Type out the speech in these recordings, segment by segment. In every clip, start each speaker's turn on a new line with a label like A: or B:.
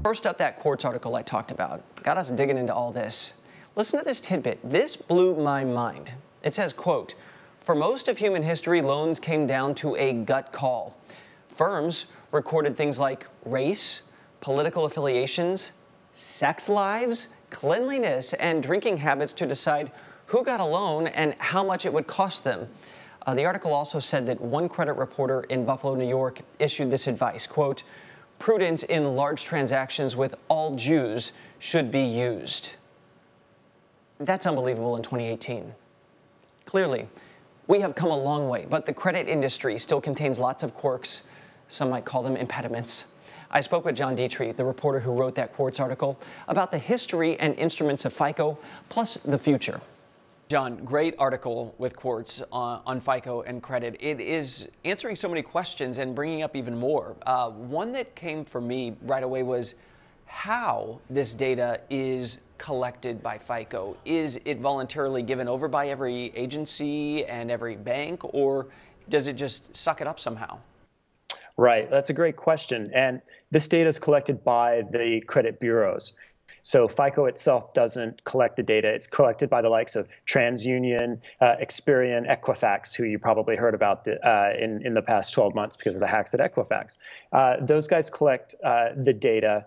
A: First up, that Quartz article I talked about got us digging into all this. Listen to this tidbit. This blew my mind. It says, quote, "For most of human history, loans came down to a gut call. Firms recorded things like race, political affiliations, sex lives, cleanliness, and drinking habits to decide who got a loan and how much it would cost them." The article also said that one credit reporter in Buffalo, New York, issued this advice, quote, "Prudence in large transactions with all Jews should be used." That's unbelievable in 2018. Clearly, we have come a long way, but the credit industry still contains lots of quirks. Some might call them impediments. I spoke with John Detrixhe, the reporter who wrote that Quartz article, about the history and instruments of FICO, plus the future. John, great article with Quartz on FICO and credit. It is answering so many questions and bringing up even more. One that came for me right away was how this data is collected by FICO. Is it voluntarily given over by every agency and every bank, or does it just suck it up somehow?
B: Right, that's a great question. And this data is collected by the credit bureaus. So FICO itself doesn't collect the data. It's collected by the likes of TransUnion, Experian, Equifax, who you probably heard about in the past 12 months because of the hacks at Equifax. Those guys collect the data.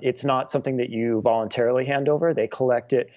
B: It's not something that you voluntarily hand over. They collect it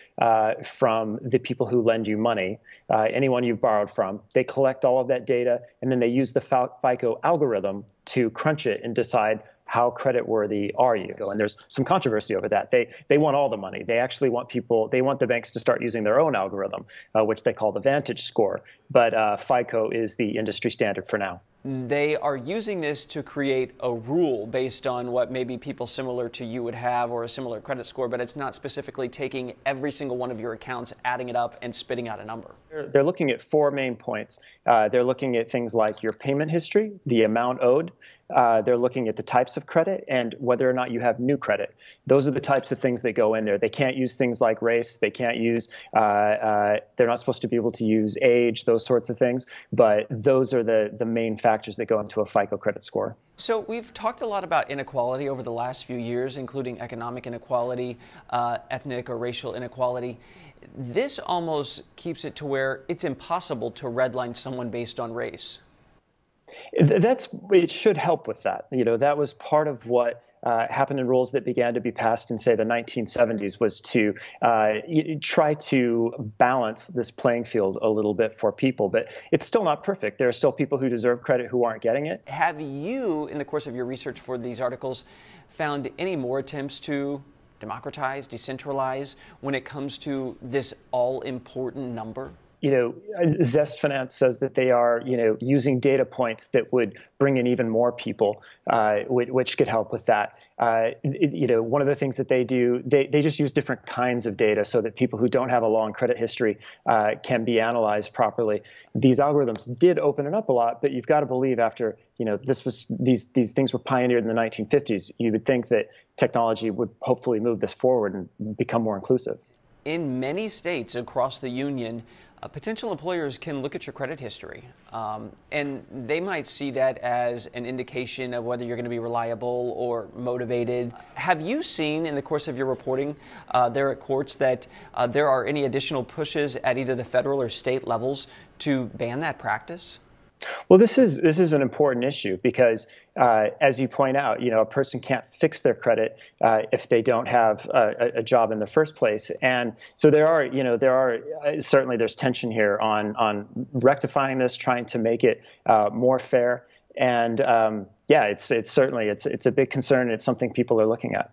B: from the people who lend you money, anyone you've borrowed from. They collect all of that data, and then they use the FICO algorithm to crunch it and decide how creditworthy are you? And there's some controversy over that. They want all the money. They actually want the banks to start using their own algorithm, which they call the Vantage score. But FICO is the industry standard for now.
A: They are using this to create a rule based on what maybe people similar to you would have or a similar credit score, but it's not specifically taking every single one of your accounts, adding it up, and spitting out a number.
B: They're looking at 4 main points. They're looking at things like your payment history, the amount owed. They're looking at the types of credit and whether or not you have new credit. Those are the types of things that go in there. They can't use things like race. They can't use, they're not supposed to be able to use age, those sorts of things. But those are the main factors that go into a FICO credit score.
A: So we've talked a lot about inequality over the last few years, including economic inequality, ethnic or racial inequality. This almost keeps it to where it's impossible to redline someone based on race.
B: It should help with that. That was part of what happened in rules that began to be passed in, say, the 1970s, was to try to balance this playing field a little bit for people. But it's still not perfect. There are still people who deserve credit who aren't getting it.
A: Have you, in the course of your research for these articles, found any more attempts to democratize, decentralize when it comes to this all-important number?
B: Zest Finance says that they are, using data points that would bring in even more people, which could help with that. One of the things that they do, they just use different kinds of data so that people who don't have a long credit history can be analyzed properly. These algorithms did open it up a lot, but you've got to believe after, these things were pioneered in the 1950s, you would think that technology would hopefully move this forward and become more inclusive.
A: In many states across the union, potential employers can look at your credit history, and they might see that as an indication of whether you're going to be reliable or motivated. Have you seen in the course of your reporting there at Quartz that there are any additional pushes at either the federal or state levels to ban that practice?
B: Well, this is an important issue because, as you point out, a person can't fix their credit if they don't have a job in the first place, and so there are certainly there's tension here on rectifying this, trying to make it more fair, and it's certainly a big concern. It's something people are looking at.